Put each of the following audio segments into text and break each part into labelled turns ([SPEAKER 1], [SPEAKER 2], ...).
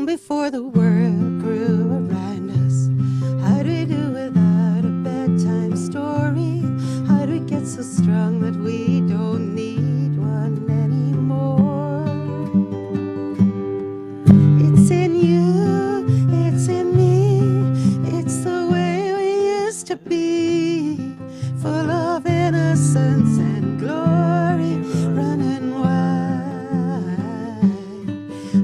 [SPEAKER 1] long before the world grew around us. How do we do without a bedtime story? How do we get so strong that we don't need one anymore? It's in you, it's in me, it's the way we used to be, full of innocence and glory, running wild.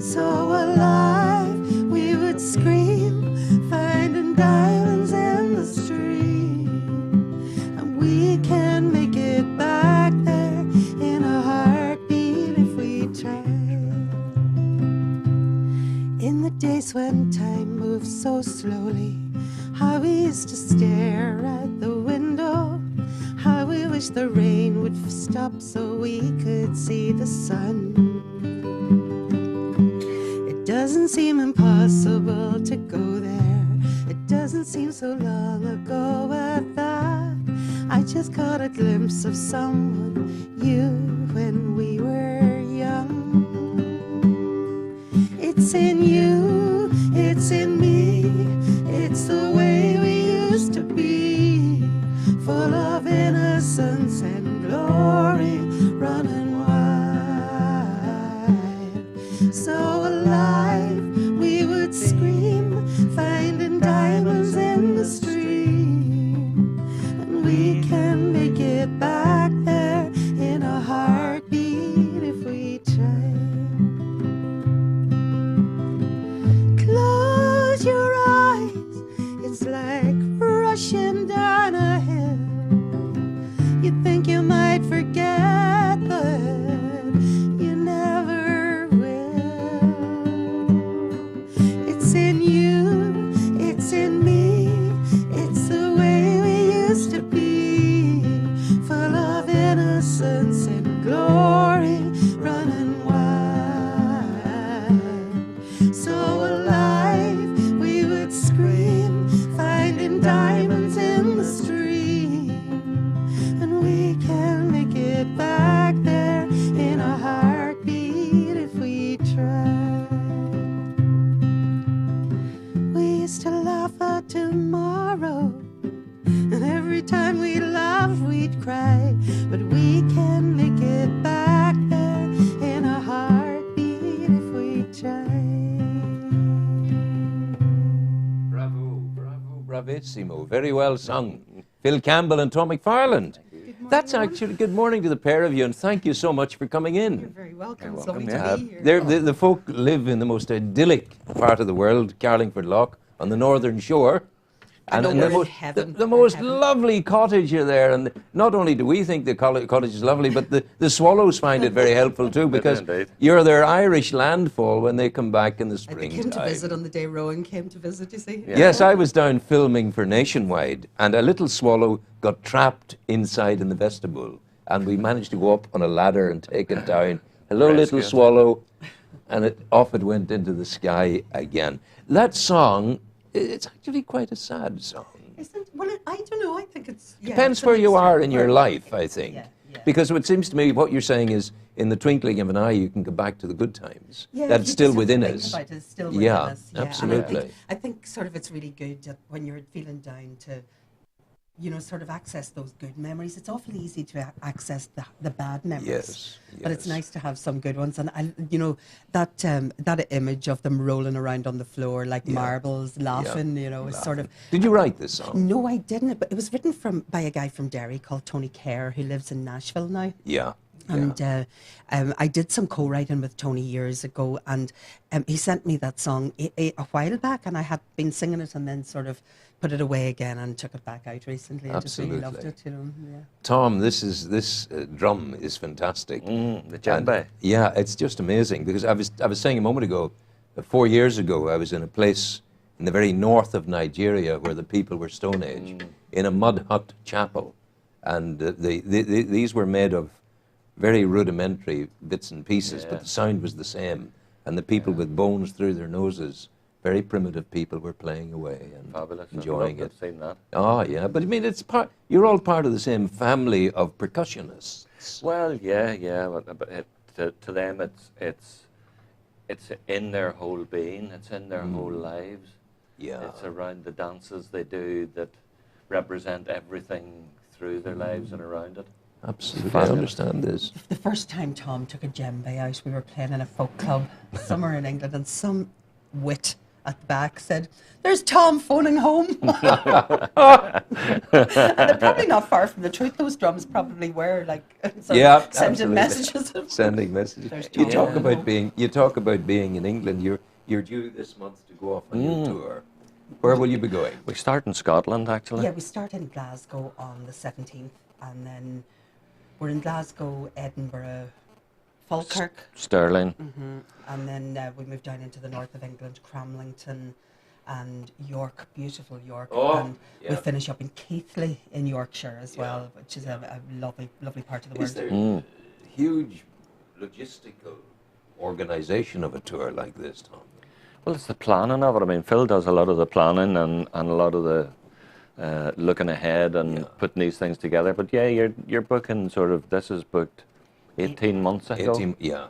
[SPEAKER 1] So alive, we would scream, finding diamonds in the stream, and we can make it back there in a heartbeat if we try. In the days when time moved so slowly, how we used to stare at the window, how we wish the rain would stop so we could see the sun. It doesn't seem impossible to go there. It doesn't seem so long ago at that. I just caught a glimpse of someone, you, when we were young. It's in you, it's in me, it's the way we used to be, full of innocence and glory, running wild. So alive, we would scream, finding diamonds in the stream, and we can make it back there in a heartbeat if we try. Close your eyes, it's like rushing down a hill. You think you might forget, but you never will. It's in you, it's in me, it's the way we used to be, full of innocence and glory, running wild. So alive, we would scream, finding diamonds in the stream, and we can make it back there in a heartbeat if we try. We used to laugh at tomorrow, and every time we laughed we'd cry, but we can make it back there in a heartbeat if we try.
[SPEAKER 2] Bravo, bravo, bravissimo. Very well sung. Phil Campbell and Tom McFarland. That's actually good morning to the pair of you, and thank you so much for coming in.
[SPEAKER 1] You're very welcome. It's
[SPEAKER 2] welcome,
[SPEAKER 1] lovely
[SPEAKER 2] yeah.
[SPEAKER 1] to be here.
[SPEAKER 2] The folk live in the most idyllic part of the world, Carlingford Lough, on the northern shore. And
[SPEAKER 1] know
[SPEAKER 2] the
[SPEAKER 1] we're in
[SPEAKER 2] most,
[SPEAKER 1] heaven.
[SPEAKER 2] the most
[SPEAKER 1] Heaven.
[SPEAKER 2] lovely cottage are there. And not only do we think the cottage is lovely, but the swallows find it very helpful too, because
[SPEAKER 3] Indeed.
[SPEAKER 2] you're their Irish landfall when they come back in the
[SPEAKER 1] They
[SPEAKER 2] spring.
[SPEAKER 1] came to visit on the day Rowan came to visit, you see.
[SPEAKER 3] Yeah.
[SPEAKER 2] Yes, I was down filming for Nationwide, and a little swallow got trapped inside in the vestibule, and we managed to go up on a ladder and take it down. Hello,
[SPEAKER 3] Rescue
[SPEAKER 2] little
[SPEAKER 3] it.
[SPEAKER 2] swallow, and off it went into the sky again. That song, it's actually quite a sad song.
[SPEAKER 1] Well, I don't know. I think it's... Yeah,
[SPEAKER 2] Depends
[SPEAKER 1] it's a
[SPEAKER 2] where you
[SPEAKER 1] mixture.
[SPEAKER 2] are in your
[SPEAKER 1] Well,
[SPEAKER 2] life, I think.
[SPEAKER 1] Yeah, yeah.
[SPEAKER 2] Because it seems to me what you're saying is, in the twinkling of an eye, you can go back to the good times.
[SPEAKER 1] Yeah,
[SPEAKER 2] That's
[SPEAKER 1] you
[SPEAKER 2] still
[SPEAKER 1] just have to
[SPEAKER 2] within
[SPEAKER 1] think
[SPEAKER 2] us.
[SPEAKER 1] about it, it's still within
[SPEAKER 2] Yeah,
[SPEAKER 1] us. And
[SPEAKER 2] absolutely.
[SPEAKER 1] I think sort of it's really good that when you're feeling down to, you know, sort of access those good memories. It's awfully easy to access the bad memories.
[SPEAKER 2] Yes,
[SPEAKER 1] But it's
[SPEAKER 2] yes.
[SPEAKER 1] nice to have some good ones. And, you know, that image of them rolling around on the floor like marbles, laughing, you know, is sort of...
[SPEAKER 2] Did you write this song?
[SPEAKER 1] No, I didn't. But it was written by a guy from Derry called Tony Kerr, who lives in Nashville now.
[SPEAKER 2] Yeah.
[SPEAKER 1] And I did some co-writing with Tony years ago, and he sent me that song a while back, and I had been singing it and then sort of put it away again and took it back out recently. I just really loved it, you know. Yeah.
[SPEAKER 2] Tom, this drum is fantastic.
[SPEAKER 3] The djembe.
[SPEAKER 2] Yeah, it's just amazing, because I was saying a moment ago, 4 years ago, I was in a place in the very north of Nigeria where the people were Stone Age, in a mud hut chapel, and these were made of very rudimentary bits and pieces, but the sound was the same, and the people with bones through their noses, very primitive people, were playing away and
[SPEAKER 3] Fabulous.
[SPEAKER 2] enjoying
[SPEAKER 3] I've
[SPEAKER 2] it.
[SPEAKER 3] seen that.
[SPEAKER 2] Oh yeah, but I mean, it's you're all part of the same family of percussionists.
[SPEAKER 3] Well, yeah, but to them it's in their whole being, it's in their whole lives.
[SPEAKER 2] Yeah.
[SPEAKER 3] It's around the dances they do that represent everything through their lives and around it.
[SPEAKER 2] Absolutely, I understand this.
[SPEAKER 1] The first time Tom took a djembe out, we were playing in a folk club somewhere in England, and some wit at the back said, "There's Tom phoning home." And they're probably not far from the truth. Those drums probably were like sending messages.
[SPEAKER 2] Sending messages.
[SPEAKER 1] There's
[SPEAKER 2] You
[SPEAKER 1] Tom
[SPEAKER 2] talk
[SPEAKER 1] phoning
[SPEAKER 2] about
[SPEAKER 1] home.
[SPEAKER 2] being in England. You're due this month to go off on your tour. Where will you be going?
[SPEAKER 3] We start in Scotland, actually.
[SPEAKER 1] Yeah, we start in Glasgow on the 17th, and then we're in Glasgow, Edinburgh, Falkirk.
[SPEAKER 3] Stirling.
[SPEAKER 1] And then we moved down into the north of England, Cramlington and York, beautiful York. And we finish up in Keighley in Yorkshire as well, which is a lovely, lovely part of the world.
[SPEAKER 2] Is there huge logistical organisation of a tour like this, Tom?
[SPEAKER 3] Well, it's the planning of it. I mean, Phil does a lot of the planning and a lot of the looking ahead and putting these things together. But yeah, you're booking sort of, this is booked 18 months ago.
[SPEAKER 2] 18, yeah.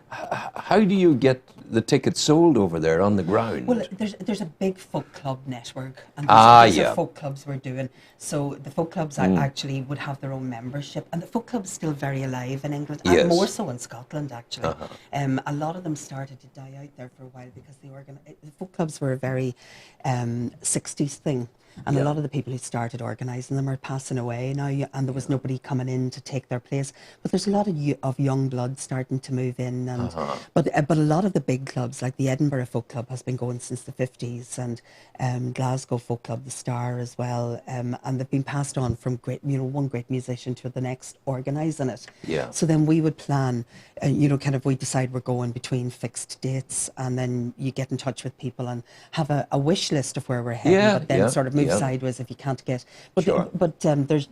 [SPEAKER 2] How do you get the tickets sold over there on the ground?
[SPEAKER 1] Well, there's a big folk club network, and these are folk clubs we're doing. So the folk clubs actually would have their own membership, and the folk club's still very alive in England, and more so in Scotland actually. A lot of them started to die out there for a while because the folk clubs were a very 60s thing. And a lot of the people who started organising them are passing away now, and there was nobody coming in to take their place. But there's a lot of young blood starting to move in, and but a lot of the big clubs, like the Edinburgh Folk Club, has been going since the 50s, and Glasgow Folk Club, the Star as well, and they've been passed on from one great musician to the next organising it.
[SPEAKER 2] Yeah.
[SPEAKER 1] So then we would plan, we decide we're going between fixed dates, and then you get in touch with people and have a wish list of where we're heading, but then sort of move sideways if you can't get. But there's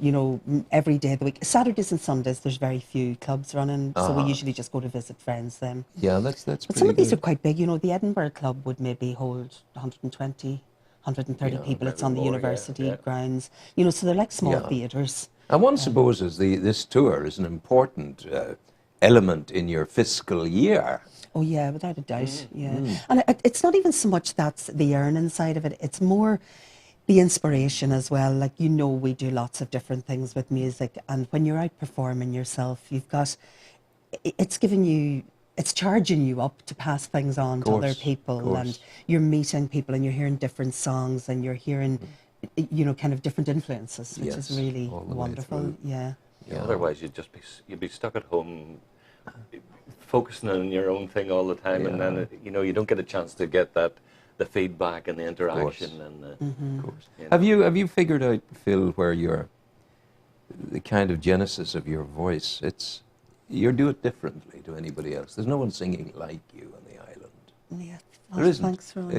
[SPEAKER 1] every day of the week, Saturdays and Sundays, there's very few clubs running, so we usually just go to visit friends then.
[SPEAKER 2] Yeah, that's
[SPEAKER 1] But some of these are quite big. The Edinburgh Club would maybe hold 120, 130 people. It's on the university grounds. So they're like small theatres.
[SPEAKER 2] And one supposes this tour is an important element in your fiscal year.
[SPEAKER 1] Oh yeah, without a doubt. And it's not even so much that's the earning side of it. It's more the inspiration as well. Like, we do lots of different things with music, and when you're out performing yourself, it's charging you up to pass things on to other people, and you're meeting people and you're hearing different songs and you're hearing kind of different influences, which is really wonderful. Yeah.
[SPEAKER 3] Otherwise you'd be stuck at home focusing on your own thing all the time, and then you don't get a chance to get the feedback and the interaction. And
[SPEAKER 2] Have you figured out, Phil, where the kind of genesis of your voice? You do it differently to anybody else. There's no one singing like you on the island.
[SPEAKER 1] Yeah,
[SPEAKER 2] there isn't.
[SPEAKER 1] Thanks, Ron,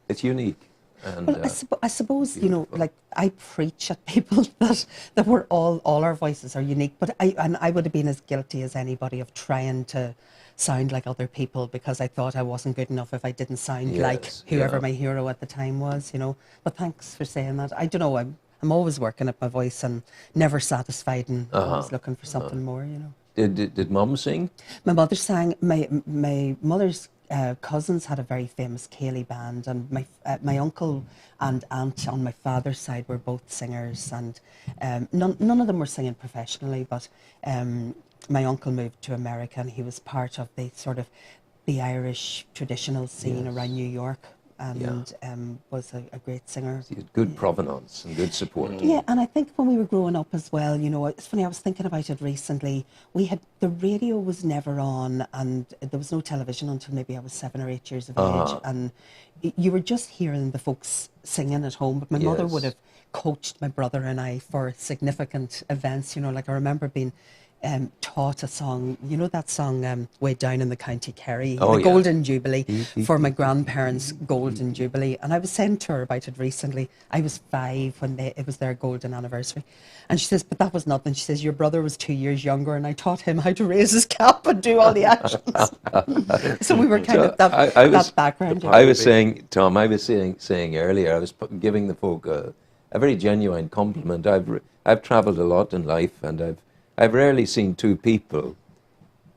[SPEAKER 2] It's unique. And
[SPEAKER 1] well, I suppose like I preach at people that we're all our voices are unique, but I would have been as guilty as anybody of trying to sound like other people, because I thought I wasn't good enough if I didn't sound like whoever my hero at the time was, But thanks for saying that. I don't know, I'm always working at my voice and never satisfied, and always looking for something more,
[SPEAKER 2] Did Mum sing?
[SPEAKER 1] My mother sang. My mother's cousins had a very famous Cayley band, and my uncle and aunt on my father's side were both singers, and none of them were singing professionally, but my uncle moved to America, and he was part of the Irish traditional scene around New York, and was a great singer.
[SPEAKER 2] So you had good provenance and good support.
[SPEAKER 1] Yeah, and I think when we were growing up as well, it's funny, I was thinking about it recently. The radio was never on, and there was no television until maybe I was 7 or 8 years of age, and you were just hearing the folks singing at home. But my mother would have coached my brother and I for significant events. Like I remember being taught a song, that song Way Down in the County Kerry, the Golden Jubilee, for my grandparents' Golden Jubilee. And I was saying to her about it recently. I was 5 when it was their golden anniversary. And she says, but that was nothing. She says, your brother was 2 years younger, and I taught him how to raise his cap and do all the actions. So we were kind of that background.
[SPEAKER 2] I was saying, Tom, saying earlier, I was giving the folk a very genuine compliment. I've travelled a lot in life, and I've rarely seen two people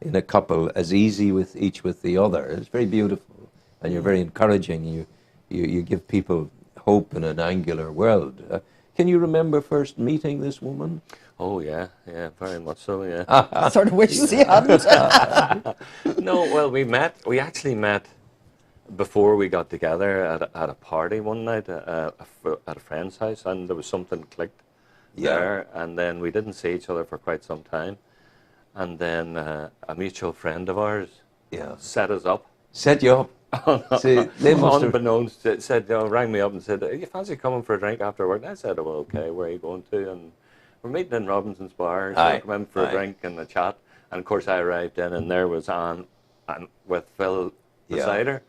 [SPEAKER 2] in a couple as easy with each with the other. It's very beautiful, and you're very encouraging. You give people hope in an angular world. Can you remember first meeting this woman?
[SPEAKER 3] Oh yeah, very much so. Yeah.
[SPEAKER 1] I sort of wishes he hadn't.
[SPEAKER 3] No, well, we actually met before we got together at a party one night at a friend's house, and there was something clicked there, and then we didn't see each other for quite some time, and then a mutual friend of ours set us up.
[SPEAKER 2] Set you up. See, they must have...
[SPEAKER 3] Unbeknownst, said, rang me up and said, "You fancy coming for a drink after work?" And I said, "Oh, well, okay, where are you going to?" And we're meeting in Robinson's bar, so I come in for a drink and a chat. And of course I arrived in, and there was Anne and with Phil beside her.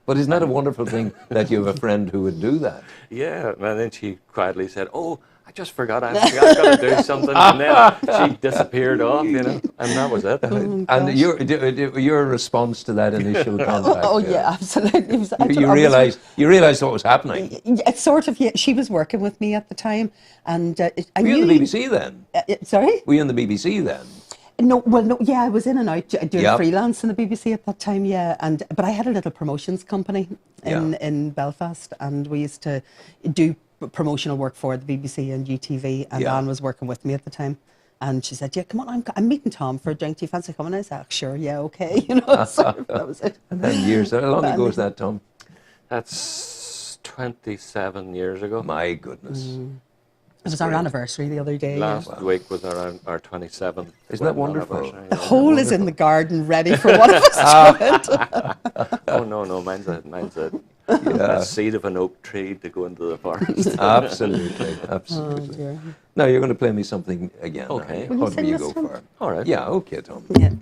[SPEAKER 2] But isn't that a wonderful thing that you have a friend who would do that?
[SPEAKER 3] Yeah, and then she quietly said, "Oh, I just forgot, I've got to do something." And then she disappeared off, and that was it.
[SPEAKER 2] And your response to that initial contact?
[SPEAKER 1] Oh yeah, absolutely.
[SPEAKER 2] You realised what was happening?
[SPEAKER 1] It's sort of, yeah, she was working with me at the time, and I
[SPEAKER 2] Were you
[SPEAKER 1] knew...
[SPEAKER 2] on the BBC then?
[SPEAKER 1] Sorry?
[SPEAKER 2] Were you on the BBC then?
[SPEAKER 1] No, I was in and out doing freelance in the BBC at that time, but I had a little promotions company in Belfast, and we used to do promotional work for the BBC and UTV, and Anne was working with me at the time, and she said, "Yeah, come on, I'm meeting Tom for a drink. Do you fancy coming?" I said, "Sure, yeah, okay." So that was it.
[SPEAKER 2] And then years. How long ago was that, Tom?
[SPEAKER 3] That's 27 years ago.
[SPEAKER 2] My goodness.
[SPEAKER 1] It was our anniversary the other day.
[SPEAKER 3] Last week was our 27th.
[SPEAKER 2] Isn't that wonderful?
[SPEAKER 1] The hole is in the garden, ready for one of us to go into.
[SPEAKER 3] Oh no, mine's a seed of an oak tree to go into the forest.
[SPEAKER 2] Absolutely.
[SPEAKER 1] Oh, dear.
[SPEAKER 2] Now you're going to play me something again.
[SPEAKER 3] Okay.
[SPEAKER 2] What do you go for?
[SPEAKER 3] All right.
[SPEAKER 2] Yeah. Okay, Tom.
[SPEAKER 1] Yeah.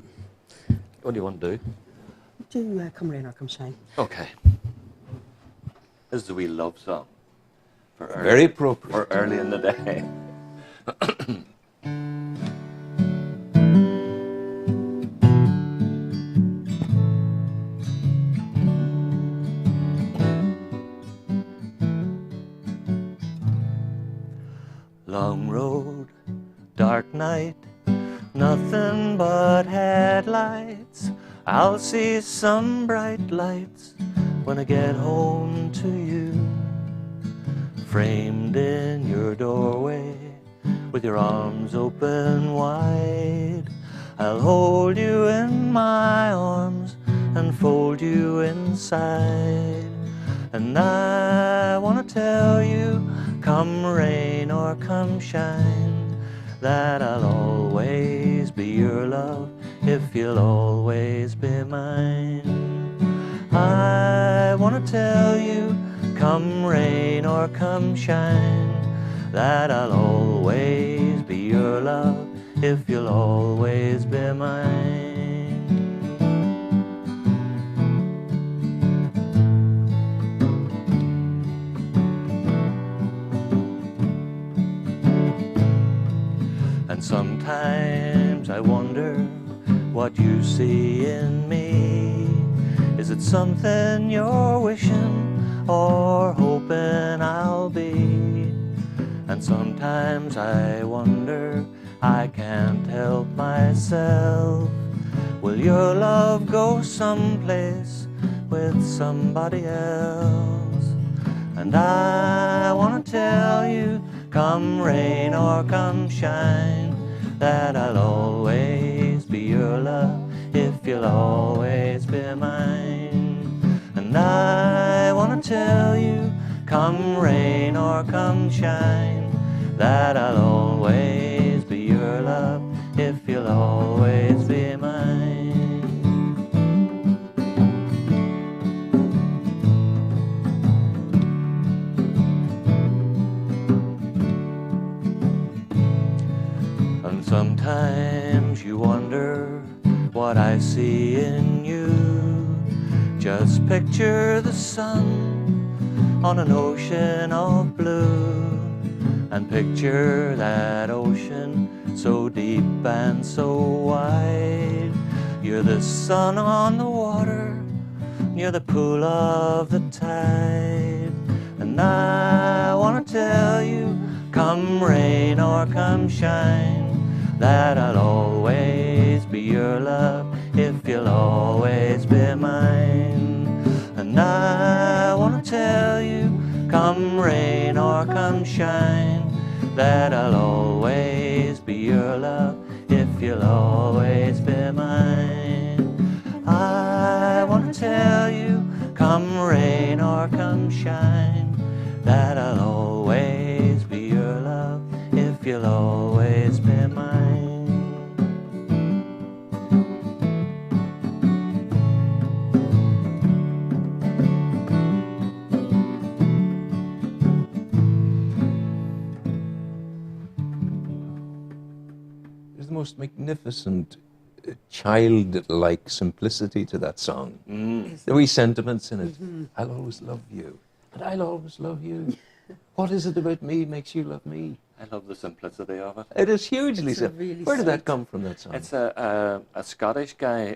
[SPEAKER 3] What do you want to do?
[SPEAKER 1] Do Come Rain or Come Shine.
[SPEAKER 3] Okay. This is a wee love song.
[SPEAKER 2] Very appropriate.
[SPEAKER 3] For early in the day. Long road, dark night, nothing but headlights. I'll see some bright lights when I get home to you. Framed in your doorway, with your arms open wide, I'll hold you in my arms and fold you inside. And I want to tell you, come rain or come shine, that I'll always be your love if you'll always be mine. I want to tell you, come rain or come shine, that I'll always be your love if you'll always be mine. And sometimes I wonder what you see in me. Is it something you're wishing or hoping I'll be? And sometimes I wonder, I can't help myself, will your love go someplace with somebody else? And I want to tell you, come rain or come shine, that I'll always be your love if you'll always be mine. And I want to tell you, come rain or come shine, that I'll always be your love if you'll always be mine. And sometimes you wonder what I see in you. Just picture the sun on an ocean of blue, and picture that ocean so deep and so wide. You're the sun on the water, you're the pool of the tide. And I want to tell you, come rain or come shine, that I'll always be your love always be mine. And I wanna tell you, come rain or come shine, that I'll always be your love if you'll always be mine. I wanna tell you, come rain or come shine, that I'll always be your love if you'll always be mine.
[SPEAKER 2] There's the most magnificent childlike simplicity to that song. The wee sentiments in it. I'll always love you, and I'll always love you. What is it about me makes you love me?
[SPEAKER 3] I love the simplicity of it.
[SPEAKER 2] It is hugely
[SPEAKER 1] It's
[SPEAKER 2] simple.
[SPEAKER 1] really
[SPEAKER 2] Where did that
[SPEAKER 1] sweet.
[SPEAKER 2] come from, that song?
[SPEAKER 3] It's a Scottish guy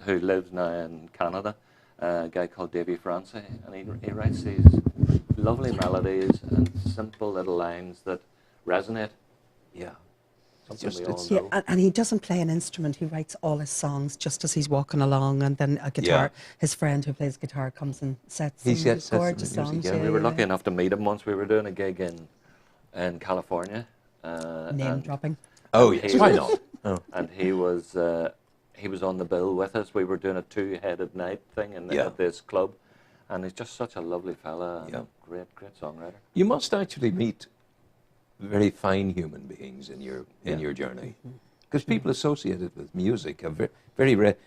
[SPEAKER 3] who lives now in Canada, a guy called Davy Francie, and he writes these lovely melodies and simple little lines that resonate.
[SPEAKER 2] Yeah.
[SPEAKER 3] Something
[SPEAKER 2] Just-
[SPEAKER 3] we all
[SPEAKER 2] it's-
[SPEAKER 1] Yeah,
[SPEAKER 3] know.
[SPEAKER 1] and he doesn't play an instrument. He writes all his songs just as he's walking along, and then a guitar.
[SPEAKER 2] Yeah.
[SPEAKER 1] His friend who plays guitar comes and sets
[SPEAKER 2] He
[SPEAKER 1] some
[SPEAKER 2] sets the
[SPEAKER 1] gorgeous
[SPEAKER 2] music,
[SPEAKER 1] songs.
[SPEAKER 2] yeah.
[SPEAKER 3] We were lucky enough to meet him once. We were doing a gig in California.
[SPEAKER 1] Name
[SPEAKER 3] and
[SPEAKER 1] dropping.
[SPEAKER 2] Oh,
[SPEAKER 3] he
[SPEAKER 2] yes. Why
[SPEAKER 3] was-
[SPEAKER 2] not? Oh.
[SPEAKER 3] And he was on the bill with us. We were doing a two-headed night thing
[SPEAKER 2] Yeah.
[SPEAKER 3] at this club, and he's just such a lovely fella. And
[SPEAKER 2] Yeah.
[SPEAKER 3] great songwriter.
[SPEAKER 2] You must actually meet very fine human beings in your journey, because people associated with music are very rare.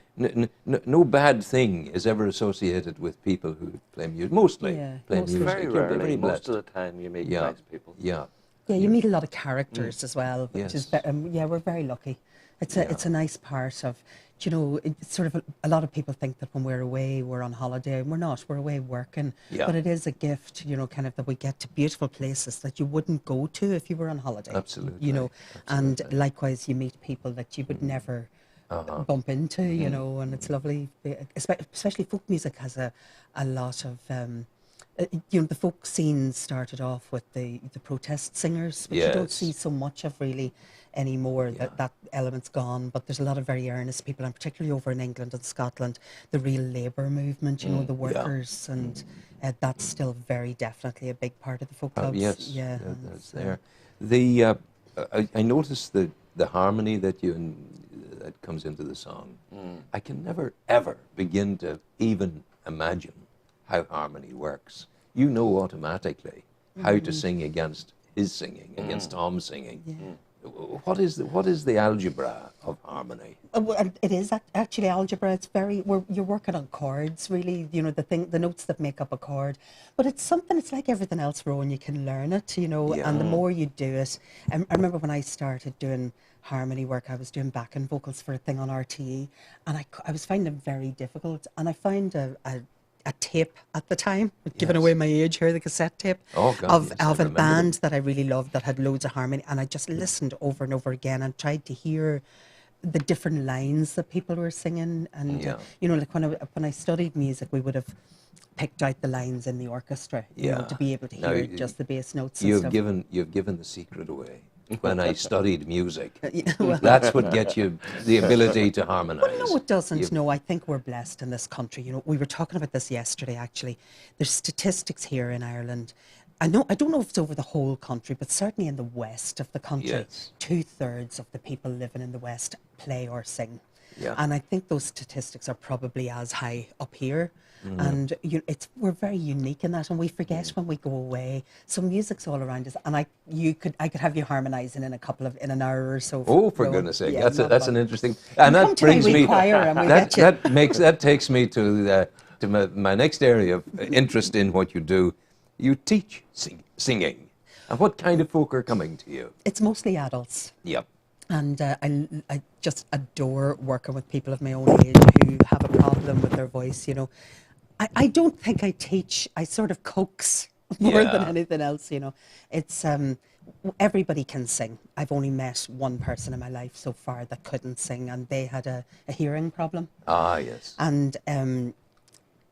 [SPEAKER 2] No bad thing is ever associated with people who play music. Mostly
[SPEAKER 1] Yeah,
[SPEAKER 2] play
[SPEAKER 1] mostly.
[SPEAKER 2] music.
[SPEAKER 3] Very
[SPEAKER 2] You're
[SPEAKER 3] rarely.
[SPEAKER 2] very
[SPEAKER 3] Most
[SPEAKER 2] blessed.
[SPEAKER 3] of the time, you meet
[SPEAKER 2] Yeah.
[SPEAKER 3] nice people.
[SPEAKER 2] Yeah.
[SPEAKER 1] Yeah, you meet a lot of characters as well, which is
[SPEAKER 2] Yes.
[SPEAKER 1] yeah, we're very lucky. It's
[SPEAKER 2] Yeah.
[SPEAKER 1] a nice part of, it's sort of a lot of people think that when we're away, we're on holiday, and we're not. We're away working,
[SPEAKER 2] Yeah.
[SPEAKER 1] but it is a gift, kind of that we get to beautiful places that you wouldn't go to if you were on holiday.
[SPEAKER 2] Absolutely,
[SPEAKER 1] and
[SPEAKER 2] absolutely.
[SPEAKER 1] likewise you meet people that you would never bump into, and it's lovely. Especially folk music has a lot of. The folk scene started off with the protest singers, which you don't
[SPEAKER 2] Yes.
[SPEAKER 1] see so much of really anymore.
[SPEAKER 2] Yeah.
[SPEAKER 1] That element's gone, but there's a lot of very earnest people, and particularly over in England and Scotland, the real labour movement, the workers, and that's still very definitely a big part of the folk clubs.
[SPEAKER 2] Yes.
[SPEAKER 1] Yeah,
[SPEAKER 2] That's
[SPEAKER 1] so-
[SPEAKER 2] there. The I noticed the harmony that that comes into the song. I can never ever begin to even imagine how harmony works. You know automatically how to sing against his singing, against Tom's singing.
[SPEAKER 1] Yeah.
[SPEAKER 2] What is the algebra of harmony?
[SPEAKER 1] Well, and it is actually algebra. It's you're working on chords, really. The notes that make up a chord. But it's something. It's like everything else, Rowan. You can learn it,
[SPEAKER 2] Yeah.
[SPEAKER 1] And the more you do it, I remember when I started doing harmony work, I was doing backing vocals for a thing on RTE, and I was finding it very difficult. And I found a tape at the time, giving
[SPEAKER 2] Yes.
[SPEAKER 1] away my age here, the cassette tape
[SPEAKER 2] Oh, God,
[SPEAKER 1] of
[SPEAKER 2] yes, I
[SPEAKER 1] a
[SPEAKER 2] remember
[SPEAKER 1] band
[SPEAKER 2] them.
[SPEAKER 1] that I really loved that had loads of harmony, and I just listened over and over again and tried to hear the different lines that people were singing. And
[SPEAKER 2] Yeah.
[SPEAKER 1] like when I studied music, we would have picked out the lines in the orchestra,
[SPEAKER 2] Yeah.
[SPEAKER 1] to be able to
[SPEAKER 2] Now,
[SPEAKER 1] hear just the bass notes and
[SPEAKER 2] You've
[SPEAKER 1] stuff.
[SPEAKER 2] given the secret away. When I studied music,
[SPEAKER 1] Yeah, well-
[SPEAKER 2] that's what gets you the ability to harmonize.
[SPEAKER 1] Well, no, it doesn't.
[SPEAKER 2] You've-
[SPEAKER 1] No, I think we're blessed in this country. We were talking about this yesterday, actually. There's statistics here in Ireland. I don't know if it's over the whole country, but certainly in the west of the country,
[SPEAKER 2] Yes.
[SPEAKER 1] 2/3 of the people living in the west play or sing.
[SPEAKER 2] Yeah.
[SPEAKER 1] And I think those statistics are probably as high up here.
[SPEAKER 2] Mm-hmm.
[SPEAKER 1] And we're very unique in that, and we forget when we go away. So music's all around us, and I could have you harmonising in an hour or so.
[SPEAKER 2] Oh, for
[SPEAKER 1] Rowan.
[SPEAKER 2] goodness sake,
[SPEAKER 1] Yeah,
[SPEAKER 2] that's
[SPEAKER 1] not
[SPEAKER 2] an
[SPEAKER 1] bad.
[SPEAKER 2] interesting, and
[SPEAKER 1] Come
[SPEAKER 2] that
[SPEAKER 1] to my
[SPEAKER 2] brings
[SPEAKER 1] wee
[SPEAKER 2] me
[SPEAKER 1] choir and we'll
[SPEAKER 2] that
[SPEAKER 1] get you.
[SPEAKER 2] that takes me to my next area of interest in what you do. You teach singing, and what kind of folk are coming to you?
[SPEAKER 1] It's mostly adults.
[SPEAKER 2] Yep.
[SPEAKER 1] And I just adore working with people of my own age who have a problem with their voice. I don't think I teach. I sort of coax more than
[SPEAKER 2] Yeah.
[SPEAKER 1] anything else. It's everybody can sing. I've only met one person in my life so far that couldn't sing, and they had a hearing problem.
[SPEAKER 2] Ah, yes.
[SPEAKER 1] And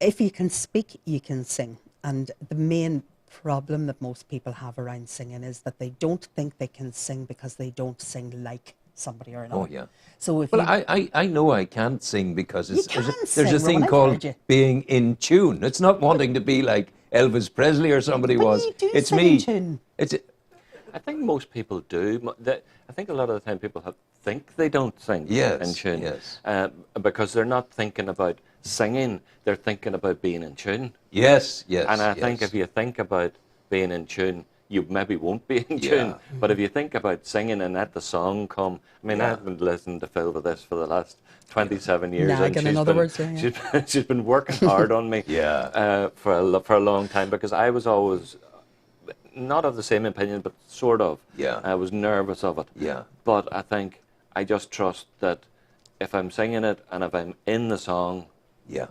[SPEAKER 1] if you can speak, you can sing. And the main problem that most people have around singing is that they don't think they can sing because they don't sing like
[SPEAKER 4] somebody or another.
[SPEAKER 2] Oh, yeah.
[SPEAKER 4] So if
[SPEAKER 2] Well,
[SPEAKER 4] you,
[SPEAKER 2] I know I can't sing because
[SPEAKER 4] can
[SPEAKER 2] there's a
[SPEAKER 4] sing,
[SPEAKER 2] thing
[SPEAKER 4] Rowan, I've
[SPEAKER 2] called
[SPEAKER 4] heard you.
[SPEAKER 2] being in tune. It's not wanting to be like Elvis Presley or somebody
[SPEAKER 4] But
[SPEAKER 2] was.
[SPEAKER 4] you do
[SPEAKER 2] It's
[SPEAKER 4] sing
[SPEAKER 2] me.
[SPEAKER 4] in tune.
[SPEAKER 2] It's
[SPEAKER 3] I think most people do. I think a lot of the time people think they don't sing
[SPEAKER 2] Yes,
[SPEAKER 3] in tune.
[SPEAKER 2] yes.
[SPEAKER 3] Because they're not thinking about singing, they're thinking about being in tune.
[SPEAKER 2] yes, yes.
[SPEAKER 3] And I
[SPEAKER 2] yes.
[SPEAKER 3] think if you think about being in tune, you maybe won't be in
[SPEAKER 2] Yeah.
[SPEAKER 3] tune. But if you think about singing and let the song come, I mean,
[SPEAKER 2] Yeah.
[SPEAKER 3] I've been listening to Phil with this for the last 27 years, and
[SPEAKER 4] Nagging, in other words, yeah.
[SPEAKER 3] she's been working hard on me
[SPEAKER 2] Yeah.
[SPEAKER 3] for a long time, because I was always not of the same opinion, but sort of.
[SPEAKER 2] Yeah.
[SPEAKER 3] I was nervous of it.
[SPEAKER 2] Yeah.
[SPEAKER 3] But I think I just trust that if I'm singing it and if I'm in the song,
[SPEAKER 2] Yeah.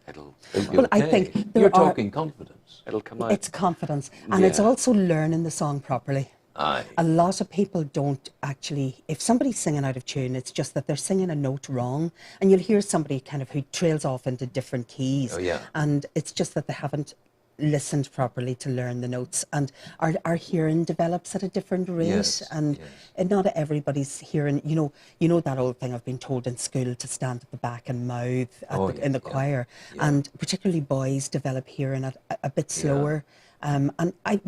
[SPEAKER 3] it'll
[SPEAKER 2] It'll be
[SPEAKER 4] Well, I
[SPEAKER 2] okay.
[SPEAKER 4] think there
[SPEAKER 2] You're
[SPEAKER 4] are-
[SPEAKER 2] talking confidence.
[SPEAKER 3] come out.
[SPEAKER 4] It's confidence, and it's
[SPEAKER 3] Yeah.
[SPEAKER 4] also learning the song properly.
[SPEAKER 2] Aye.
[SPEAKER 4] A lot of people don't actually, if somebody's singing out of tune, it's just that they're singing a note wrong. And you'll hear somebody kind of who trails off into different keys.
[SPEAKER 2] Oh, yeah.
[SPEAKER 4] And it's just that they haven't listened properly to learn the notes. And our hearing develops at a different rate.
[SPEAKER 2] Yes,
[SPEAKER 4] And,
[SPEAKER 2] yes.
[SPEAKER 4] and not everybody's hearing, you know that old thing I've been told in school to stand at the back and mouth
[SPEAKER 2] Oh,
[SPEAKER 4] in the
[SPEAKER 2] yeah,
[SPEAKER 4] choir.
[SPEAKER 2] yeah.
[SPEAKER 4] And particularly boys develop hearing at a bit slower. And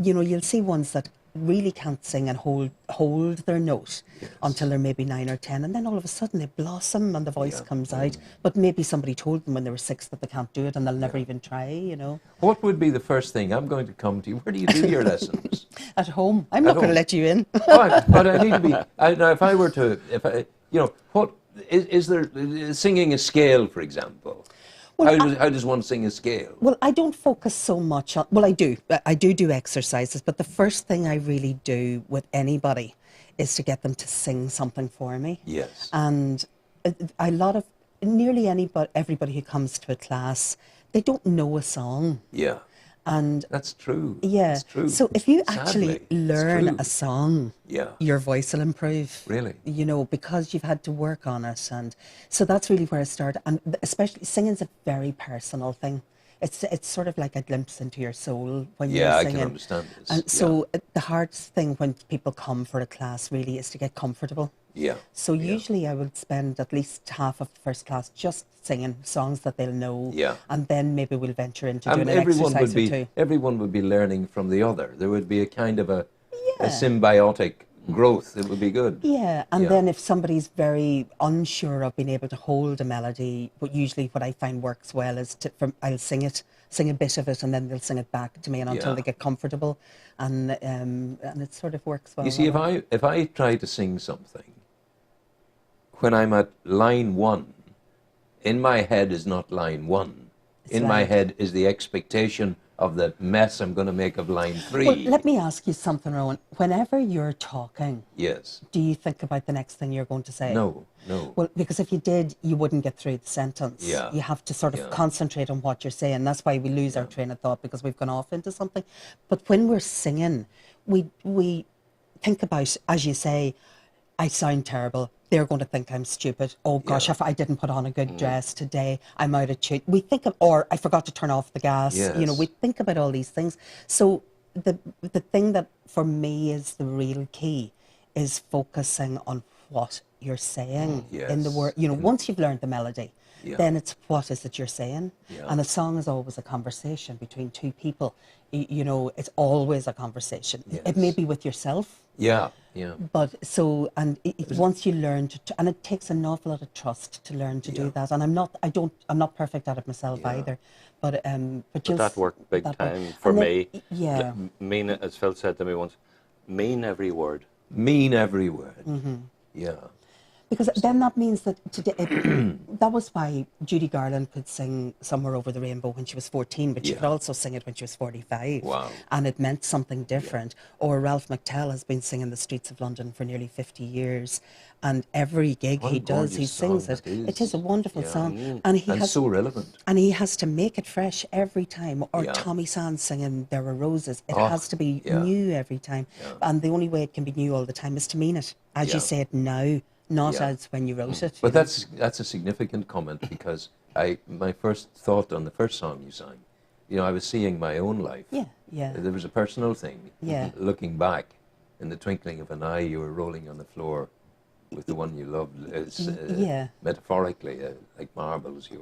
[SPEAKER 4] you'll see ones that really can't sing and hold their note until they're maybe 9 or 10, and then all of a sudden they blossom and the voice comes out. But maybe somebody told them when they were 6 that they can't do it, and they'll never even try.
[SPEAKER 2] What would be the first thing? I'm going to come to you. Where do you do your lessons?
[SPEAKER 4] At home, I'm not going to
[SPEAKER 2] home.
[SPEAKER 4] let you in.
[SPEAKER 2] But I need to be. Now, if I were to, what is there? Singing a scale, for example. How does one sing a scale?
[SPEAKER 4] Well, I don't focus so much on, well, I do. I do exercises, but the first thing I really do with anybody is to get them to sing something for me.
[SPEAKER 2] Yes.
[SPEAKER 4] And nearly everybody who comes to a class, they don't know a song.
[SPEAKER 2] Yeah.
[SPEAKER 4] And
[SPEAKER 2] That's true.
[SPEAKER 4] yeah,
[SPEAKER 2] That's true.
[SPEAKER 4] so if you
[SPEAKER 2] Sadly,
[SPEAKER 4] actually
[SPEAKER 2] it's
[SPEAKER 4] learn
[SPEAKER 2] true.
[SPEAKER 4] a song,
[SPEAKER 2] Yeah.
[SPEAKER 4] your voice will improve.
[SPEAKER 2] Really?
[SPEAKER 4] Because you've had to work on it. And so that's really where I start. And especially singing's a very personal thing. It's sort of like a glimpse into your soul when you're
[SPEAKER 2] Yeah, I
[SPEAKER 4] singing.
[SPEAKER 2] can understand this.
[SPEAKER 4] And so the hardest thing when people come for a class really is to get comfortable.
[SPEAKER 2] Yeah.
[SPEAKER 4] So usually I would spend at least half of the first class just singing songs that they'll know.
[SPEAKER 2] Yeah.
[SPEAKER 4] And then maybe we'll venture into
[SPEAKER 2] And
[SPEAKER 4] doing an exercise or two.
[SPEAKER 2] everyone would be learning from the other. There would be a kind of a
[SPEAKER 4] Yeah.
[SPEAKER 2] symbiotic growth. It would be good.
[SPEAKER 4] Yeah, and
[SPEAKER 2] Yeah.
[SPEAKER 4] then if somebody's very unsure of being able to hold a melody, but usually what I find works well is I'll sing a bit of it, and then they'll sing it back to me, and until
[SPEAKER 2] Yeah.
[SPEAKER 4] they get comfortable, and it sort of works well.
[SPEAKER 2] You see,
[SPEAKER 4] that way.
[SPEAKER 2] if I try to sing something, when I'm at line 1, in my head is not line 1. In my
[SPEAKER 4] line-
[SPEAKER 2] head is the expectation of the mess I'm going to make of line 3.
[SPEAKER 4] Well, let me ask you something, Rowan. Whenever you're talking,
[SPEAKER 2] Yes.
[SPEAKER 4] do you think about the next thing you're going to say?
[SPEAKER 2] No.
[SPEAKER 4] Well, because if you did, you wouldn't get through the sentence.
[SPEAKER 2] Yeah.
[SPEAKER 4] You have to sort of
[SPEAKER 2] Yeah.
[SPEAKER 4] concentrate on what you're saying. That's why we lose our train of thought, because we've gone off into something. But when we're singing, we think about, as you say, I sound terrible. They're going to think I'm stupid. Oh gosh,
[SPEAKER 2] Yeah.
[SPEAKER 4] if I didn't put on a good dress today, I'm out of tune. We think of, or I forgot to turn off the gas.
[SPEAKER 2] Yes.
[SPEAKER 4] We think about all these things. So the thing that for me is the real key is focusing on what you're saying in the
[SPEAKER 2] Yes.
[SPEAKER 4] word. Once you've learned the melody,
[SPEAKER 2] Yeah.
[SPEAKER 4] then it's what is it you're saying.
[SPEAKER 2] Yeah.
[SPEAKER 4] And a song is always a conversation between two people. It's always a conversation. It may
[SPEAKER 2] Yes.
[SPEAKER 4] be with yourself.
[SPEAKER 2] Yeah.
[SPEAKER 4] But so, and once you learn and it takes an awful lot of trust to learn to do that. And I'm not perfect at it myself
[SPEAKER 2] Yeah.
[SPEAKER 4] either. But
[SPEAKER 3] But
[SPEAKER 4] you'll
[SPEAKER 3] that worked big
[SPEAKER 4] that
[SPEAKER 3] time
[SPEAKER 4] worked.
[SPEAKER 3] for
[SPEAKER 4] And
[SPEAKER 3] me.
[SPEAKER 4] then- yeah.
[SPEAKER 3] Mean it, as Phil said to me once, mean every word.
[SPEAKER 2] Mean every word.
[SPEAKER 4] Mm-hmm.
[SPEAKER 2] Yeah.
[SPEAKER 4] Because then that means that today, that was why Judy Garland could sing Somewhere Over the Rainbow when she was 14, but she
[SPEAKER 2] Yeah.
[SPEAKER 4] could also sing it when she was 45.
[SPEAKER 2] Wow.
[SPEAKER 4] And it meant something different. Or Ralph McTell has been singing the streets of London for nearly 50 years. And every gig
[SPEAKER 2] What a
[SPEAKER 4] he does, he
[SPEAKER 2] gorgeous
[SPEAKER 4] sings
[SPEAKER 2] song
[SPEAKER 4] it.
[SPEAKER 2] it
[SPEAKER 4] It is a
[SPEAKER 2] is.
[SPEAKER 4] wonderful
[SPEAKER 2] Yeah.
[SPEAKER 4] song. And he
[SPEAKER 2] And
[SPEAKER 4] has
[SPEAKER 2] so relevant.
[SPEAKER 4] and he has to make it fresh every time. Or
[SPEAKER 2] Yeah.
[SPEAKER 4] Tommy Sands singing There Were Roses. It
[SPEAKER 2] Oh,
[SPEAKER 4] has to be
[SPEAKER 2] yeah.
[SPEAKER 4] new every time. And the only way it can be new all the time is to mean it. As
[SPEAKER 2] Yeah.
[SPEAKER 4] you say it now, not
[SPEAKER 2] Yeah.
[SPEAKER 4] as when you wrote it.
[SPEAKER 2] But that's a significant comment, because my first thought on the first song you sang, I was seeing my own life.
[SPEAKER 4] Yeah.
[SPEAKER 2] There was a personal thing.
[SPEAKER 4] Yeah.
[SPEAKER 2] Looking back, in the twinkling of an eye, you were rolling on the floor, with the one you loved. It's,
[SPEAKER 4] yeah.
[SPEAKER 2] Metaphorically, like marbles, you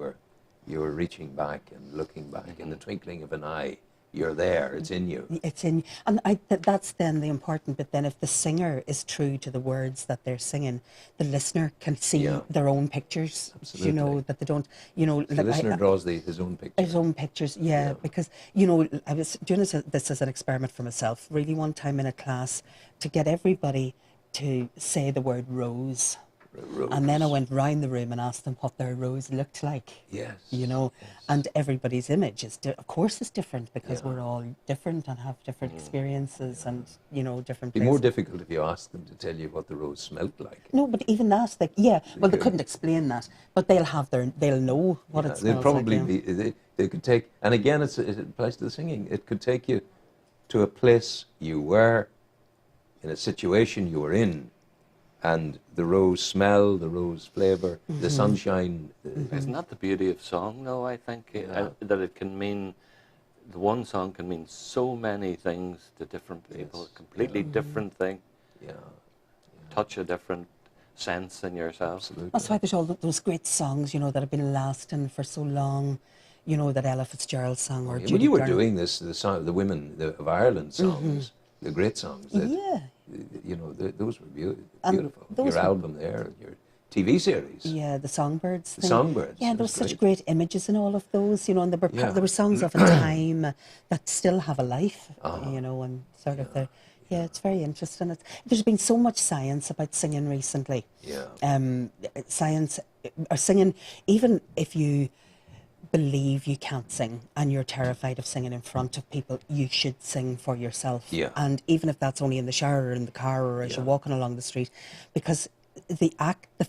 [SPEAKER 2] were reaching back and looking back in the twinkling of an eye. You're there. It's in you.
[SPEAKER 4] It's in, and that's then the important bit. Then, if the singer is true to the words that they're singing, the listener can see
[SPEAKER 2] Yeah.
[SPEAKER 4] their own pictures. You know,
[SPEAKER 2] Absolutely.
[SPEAKER 4] that they don't. You know,
[SPEAKER 2] The listener draws his own picture.
[SPEAKER 4] his own pictures. Yeah, because you know, I was doing this as an experiment for myself. Really, one time in a class to get everybody to say the word rose.
[SPEAKER 2] Rose.
[SPEAKER 4] And then I went round the room and asked them what their rose looked like.
[SPEAKER 2] Yes.
[SPEAKER 4] You know, and everybody's image is, of course, is different because
[SPEAKER 2] Yeah.
[SPEAKER 4] we're all different and have different experiences and, you know, different
[SPEAKER 2] It'd be more
[SPEAKER 4] places.
[SPEAKER 2] difficult if you asked them to tell you what the rose smelt like.
[SPEAKER 4] No, but even that, like, yeah, well, they
[SPEAKER 2] could.
[SPEAKER 4] couldn't explain that, but they'll know what
[SPEAKER 2] Yeah,
[SPEAKER 4] it smells
[SPEAKER 2] they'd probably
[SPEAKER 4] like. Yeah.
[SPEAKER 2] they could take, and again, it applies to the singing. It could take you to a place you were, in a situation you were in, and the rose smell, the rose flavor, the sunshine.
[SPEAKER 3] Isn't that the beauty of song, though? I think that it can mean, the one song can mean so many things to different people, completely different thing,
[SPEAKER 2] Yeah,
[SPEAKER 3] touch a different sense in yourself.
[SPEAKER 2] absolutely.
[SPEAKER 4] That's why there's all those great songs, you know, that have been lasting for so long. You know, that Ella Fitzgerald song or
[SPEAKER 2] Yeah,
[SPEAKER 4] Judy
[SPEAKER 2] when you were
[SPEAKER 4] Garland.
[SPEAKER 2] doing this, the women of Ireland songs, the great songs, that,
[SPEAKER 4] Yeah.
[SPEAKER 2] you know, those were
[SPEAKER 4] And
[SPEAKER 2] beautiful.
[SPEAKER 4] those
[SPEAKER 2] Your
[SPEAKER 4] were-
[SPEAKER 2] album there, your TV series.
[SPEAKER 4] Yeah, the Songbirds.
[SPEAKER 2] The
[SPEAKER 4] thing.
[SPEAKER 2] Songbirds,
[SPEAKER 4] Yeah,
[SPEAKER 2] it
[SPEAKER 4] there
[SPEAKER 2] was
[SPEAKER 4] was such
[SPEAKER 2] great.
[SPEAKER 4] great images in all of those, you know, and
[SPEAKER 2] Yeah.
[SPEAKER 4] there were songs of a time that still have a life,
[SPEAKER 2] Uh-huh.
[SPEAKER 4] you know, and sort of the. Yeah, it's very interesting. There's been so much science about singing recently.
[SPEAKER 2] Yeah.
[SPEAKER 4] Science, or singing, even if you believe you can't sing and you're terrified of singing in front of people, you should sing for yourself.
[SPEAKER 2] Yeah.
[SPEAKER 4] And even if that's only in the shower or in the car or as you're walking along the street, because the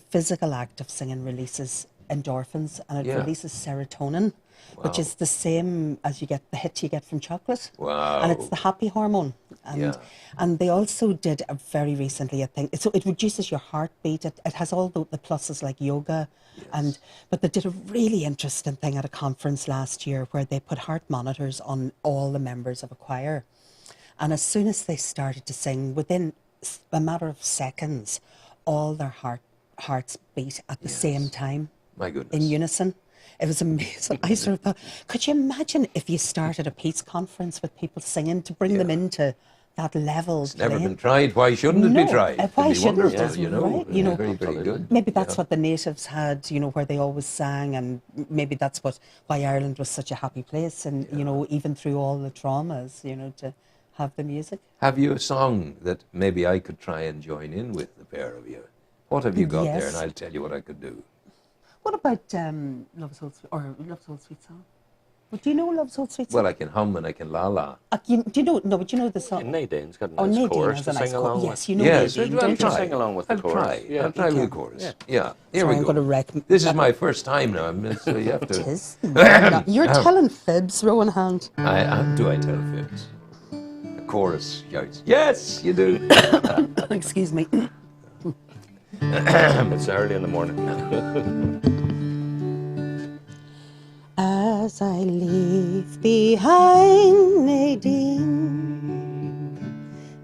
[SPEAKER 4] physical act of singing releases endorphins and it
[SPEAKER 2] Yeah.
[SPEAKER 4] releases serotonin, which
[SPEAKER 2] Wow.
[SPEAKER 4] is the same as the hit you get from chocolate.
[SPEAKER 2] Wow.
[SPEAKER 4] And it's the happy hormone. And
[SPEAKER 2] Yeah.
[SPEAKER 4] and they also did very recently a thing. So it reduces your heartbeat. It has all the pluses like yoga, but they did a really interesting thing at a conference last year where they put heart monitors on all the members of a choir, and as soon as they started to sing, within a matter of seconds, all their hearts beat at the same time.
[SPEAKER 2] My goodness.
[SPEAKER 4] In unison. It was amazing. I sort of thought, could you imagine if you started a peace conference with people singing to bring them into that level?
[SPEAKER 2] It's never been tried. Why shouldn't it
[SPEAKER 4] No,
[SPEAKER 2] be tried?
[SPEAKER 4] why
[SPEAKER 2] It'd be
[SPEAKER 4] shouldn't it?
[SPEAKER 2] wonderful, you know.
[SPEAKER 4] Right, you know.
[SPEAKER 2] Very, very good.
[SPEAKER 4] Maybe that's what the natives had, you know, where they always sang, and maybe that's why Ireland was such a happy place, and you know, even through all the traumas, you know, to have the music.
[SPEAKER 2] Have you a song that maybe I could try and join in with, the pair of you? What have you got there?
[SPEAKER 4] Yes.
[SPEAKER 2] And I'll tell you what I could do.
[SPEAKER 4] What about Love's Old Sweet Song? Well, do you know Love's Old Sweet Song?
[SPEAKER 2] Well, I can hum and I can la-la.
[SPEAKER 4] Do you know? No, but you know the song.
[SPEAKER 3] Nadine's got a
[SPEAKER 4] Oh,
[SPEAKER 3] nice
[SPEAKER 4] Nadine
[SPEAKER 3] chorus
[SPEAKER 4] has
[SPEAKER 3] to
[SPEAKER 4] a nice
[SPEAKER 3] sing along
[SPEAKER 4] chorus.
[SPEAKER 3] with.
[SPEAKER 4] Yes, you know
[SPEAKER 2] Yes,
[SPEAKER 4] Nadine,
[SPEAKER 2] I'll
[SPEAKER 4] don't
[SPEAKER 2] try.
[SPEAKER 4] you?
[SPEAKER 3] Sing along with the
[SPEAKER 2] I'll
[SPEAKER 3] chorus.
[SPEAKER 2] try.
[SPEAKER 3] Yeah.
[SPEAKER 2] I'll try with
[SPEAKER 4] Okay.
[SPEAKER 2] the chorus.
[SPEAKER 3] Yeah.
[SPEAKER 2] Yeah, here
[SPEAKER 4] So
[SPEAKER 2] we
[SPEAKER 4] I'm
[SPEAKER 2] go.
[SPEAKER 4] gonna wreck.
[SPEAKER 2] This is my first time now, so you have
[SPEAKER 4] It
[SPEAKER 2] to...
[SPEAKER 4] is. You're telling fibs, Rowan Hand.
[SPEAKER 2] Do I tell fibs? The chorus shouts, yes, you do.
[SPEAKER 4] Excuse me.
[SPEAKER 3] It's early in the morning.
[SPEAKER 4] As I leave behind Nadine,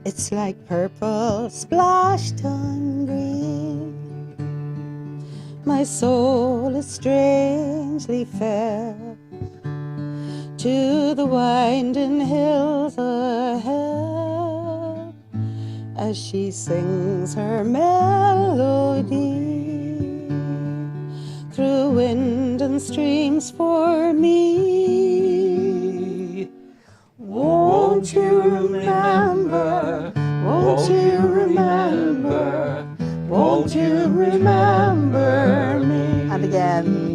[SPEAKER 4] it's like purple splashed on green. My soul is strangely fair to the winding hills ahead as she sings her melody through wind and streams for me. Won't you remember? Won't you remember? Won't you remember me? And again.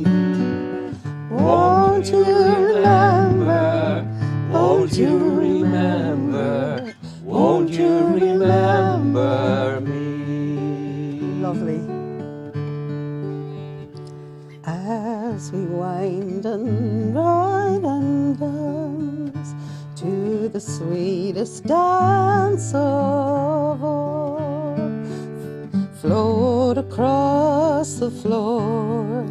[SPEAKER 4] Won't you remember? Won't you remember? Won't you remember me? Lovely. As we wind and ride and dance to the sweetest dance of all, float across the floor,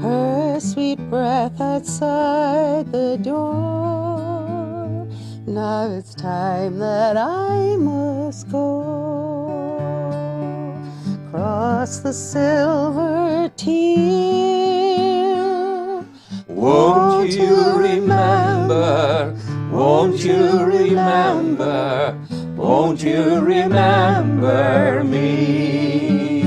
[SPEAKER 4] her sweet breath outside the door. Now it's time that I must go. Cross
[SPEAKER 1] across the silver tear.
[SPEAKER 2] Won't you remember? Won't you remember? Won't you remember me?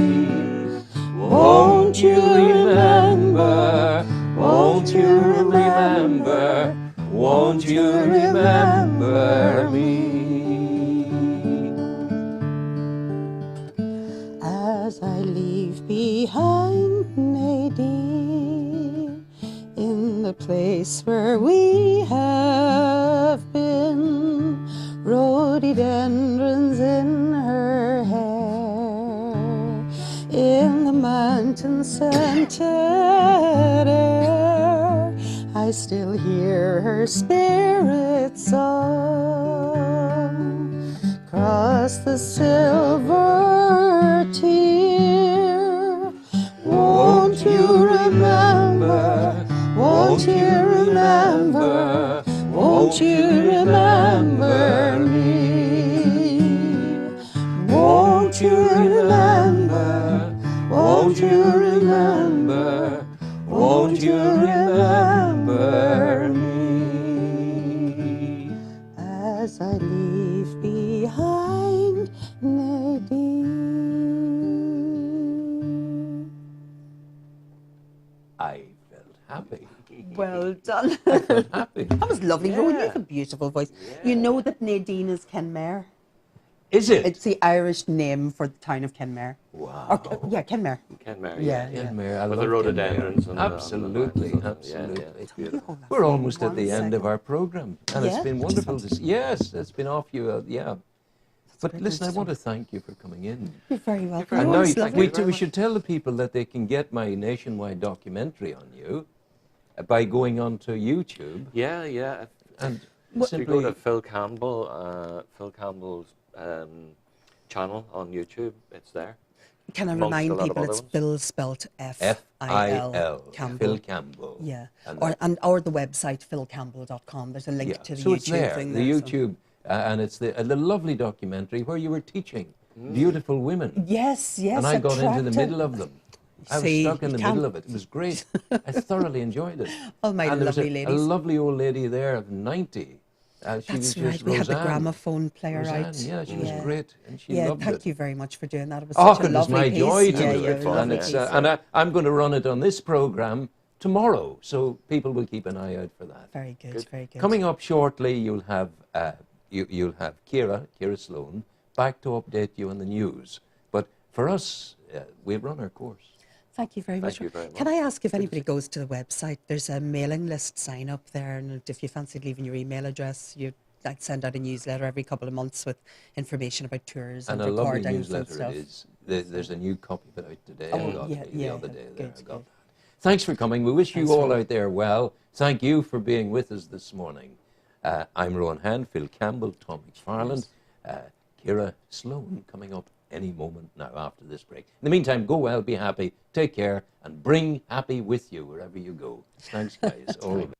[SPEAKER 2] Won't you remember? Won't you remember? Won't you remember me?
[SPEAKER 1] As I leave behind Nadine, in the place where we have been, rhododendrons in her hair, in the mountain-scented air, I still hear her spirit song. Cross the silver tear. Won't you remember? Won't you remember? Won't you remember me? Won't you remember? Won't you remember? Won't you remember me? As I leave behind Nadine.
[SPEAKER 2] I felt happy.
[SPEAKER 4] Well done.
[SPEAKER 2] I felt happy.
[SPEAKER 4] That was lovely. Rowan, you
[SPEAKER 3] Yeah.
[SPEAKER 4] have a beautiful voice. You know that Nadine is Kenmare?
[SPEAKER 2] Is it?
[SPEAKER 4] It's the Irish name for the town of Kenmare.
[SPEAKER 2] Wow.
[SPEAKER 4] Or, yeah, Kenmare.
[SPEAKER 3] Kenmare,
[SPEAKER 4] Yeah,
[SPEAKER 3] yeah.
[SPEAKER 2] Kenmare, I
[SPEAKER 3] With
[SPEAKER 2] love
[SPEAKER 3] the rhododendrons
[SPEAKER 2] Kenmare.
[SPEAKER 3] and
[SPEAKER 2] Absolutely,
[SPEAKER 3] the
[SPEAKER 2] absolutely.
[SPEAKER 3] Yeah, it's beautiful.
[SPEAKER 2] We're almost at the end of
[SPEAKER 4] our.
[SPEAKER 2] our program, and it's
[SPEAKER 4] Yeah?
[SPEAKER 2] been wonderful to see. Yes, it's been off you, yeah. But
[SPEAKER 4] great
[SPEAKER 2] listen, I
[SPEAKER 4] news,
[SPEAKER 2] want to thank you for coming in.
[SPEAKER 4] You're very welcome.
[SPEAKER 2] And
[SPEAKER 3] very
[SPEAKER 2] now
[SPEAKER 3] much.
[SPEAKER 4] It's lovely.
[SPEAKER 3] Thank you very
[SPEAKER 2] we
[SPEAKER 3] much.
[SPEAKER 2] should tell the people that they can get my nationwide documentary on you by going onto YouTube
[SPEAKER 3] Yeah, yeah.
[SPEAKER 2] and
[SPEAKER 3] If you go
[SPEAKER 2] simply.
[SPEAKER 3] to Phil Campbell's channel on YouTube, it's there.
[SPEAKER 4] Can I
[SPEAKER 3] amongst a
[SPEAKER 4] remind
[SPEAKER 3] lot of
[SPEAKER 4] people
[SPEAKER 3] other
[SPEAKER 4] it's
[SPEAKER 3] ones.
[SPEAKER 4] Phil spelt F-I-L,
[SPEAKER 2] F-I-L,
[SPEAKER 4] Campbell.
[SPEAKER 2] Phil Campbell.
[SPEAKER 4] Yeah,
[SPEAKER 2] And
[SPEAKER 4] or the website philcampbell.com. There's a link
[SPEAKER 2] yeah,
[SPEAKER 4] to the
[SPEAKER 2] so
[SPEAKER 4] YouTube
[SPEAKER 2] it's there,
[SPEAKER 4] thing
[SPEAKER 2] the
[SPEAKER 4] there. so-
[SPEAKER 2] YouTube, and it's the lovely documentary where you were teaching beautiful women.
[SPEAKER 4] Yes, yes.
[SPEAKER 2] And I got into the
[SPEAKER 4] attractive.
[SPEAKER 2] middle of them. I was
[SPEAKER 4] See,
[SPEAKER 2] stuck in
[SPEAKER 4] you
[SPEAKER 2] the
[SPEAKER 4] can't-
[SPEAKER 2] middle of it. It was great. I thoroughly enjoyed it.
[SPEAKER 4] Oh, my
[SPEAKER 2] and there was
[SPEAKER 4] lovely
[SPEAKER 2] a
[SPEAKER 4] ladies.
[SPEAKER 2] lovely old lady there of 90. She was
[SPEAKER 4] That's
[SPEAKER 2] just
[SPEAKER 4] right. We had the
[SPEAKER 2] Roseanne.
[SPEAKER 4] gramophone player
[SPEAKER 2] Roseanne,
[SPEAKER 4] out.
[SPEAKER 2] yeah, she was great, and she
[SPEAKER 4] Yeah,
[SPEAKER 2] loved
[SPEAKER 4] thank
[SPEAKER 2] it.
[SPEAKER 4] you very much for doing that. It was
[SPEAKER 2] Oh,
[SPEAKER 4] such a
[SPEAKER 2] it was
[SPEAKER 4] lovely
[SPEAKER 2] my
[SPEAKER 4] piece.
[SPEAKER 2] joy to
[SPEAKER 4] yeah,
[SPEAKER 2] do
[SPEAKER 4] yeah,
[SPEAKER 2] it.
[SPEAKER 3] fun,
[SPEAKER 2] And,
[SPEAKER 4] lovely
[SPEAKER 3] yeah.
[SPEAKER 2] it's,
[SPEAKER 4] piece,
[SPEAKER 2] and I'm going to run it on this program tomorrow, so people will keep an eye out for that.
[SPEAKER 4] Very good, very good.
[SPEAKER 2] Coming up shortly, you'll have you'll have Kira Sloan back to update you on the news. But for us, we've run our course.
[SPEAKER 4] Thank you very much.
[SPEAKER 3] you very
[SPEAKER 4] Can
[SPEAKER 3] much.
[SPEAKER 4] I ask if anybody goes to the website, there's a mailing list sign up there, and if you fancied leaving your email address, I'd send out a newsletter every couple of months with information about tours and,
[SPEAKER 2] And a lovely
[SPEAKER 4] recordings and
[SPEAKER 2] newsletter
[SPEAKER 4] stuff.
[SPEAKER 2] it is. There's a new copy of it out today.
[SPEAKER 4] Oh,
[SPEAKER 2] I got
[SPEAKER 4] yeah,
[SPEAKER 2] it the
[SPEAKER 4] yeah,
[SPEAKER 2] other day. There,
[SPEAKER 4] good,
[SPEAKER 2] I got
[SPEAKER 4] good.
[SPEAKER 2] that. Thanks for coming. We wish you
[SPEAKER 4] Thanks,
[SPEAKER 2] all
[SPEAKER 4] Rowan.
[SPEAKER 2] out there well. Thank you for being with us this morning. I'm Rowan Hand, Phil Campbell, Tom McFarland, Kira Sloan coming up any moment now after this break. In the meantime, go well, be happy, take care, and bring happy with you wherever you go. Thanks, guys. All the best.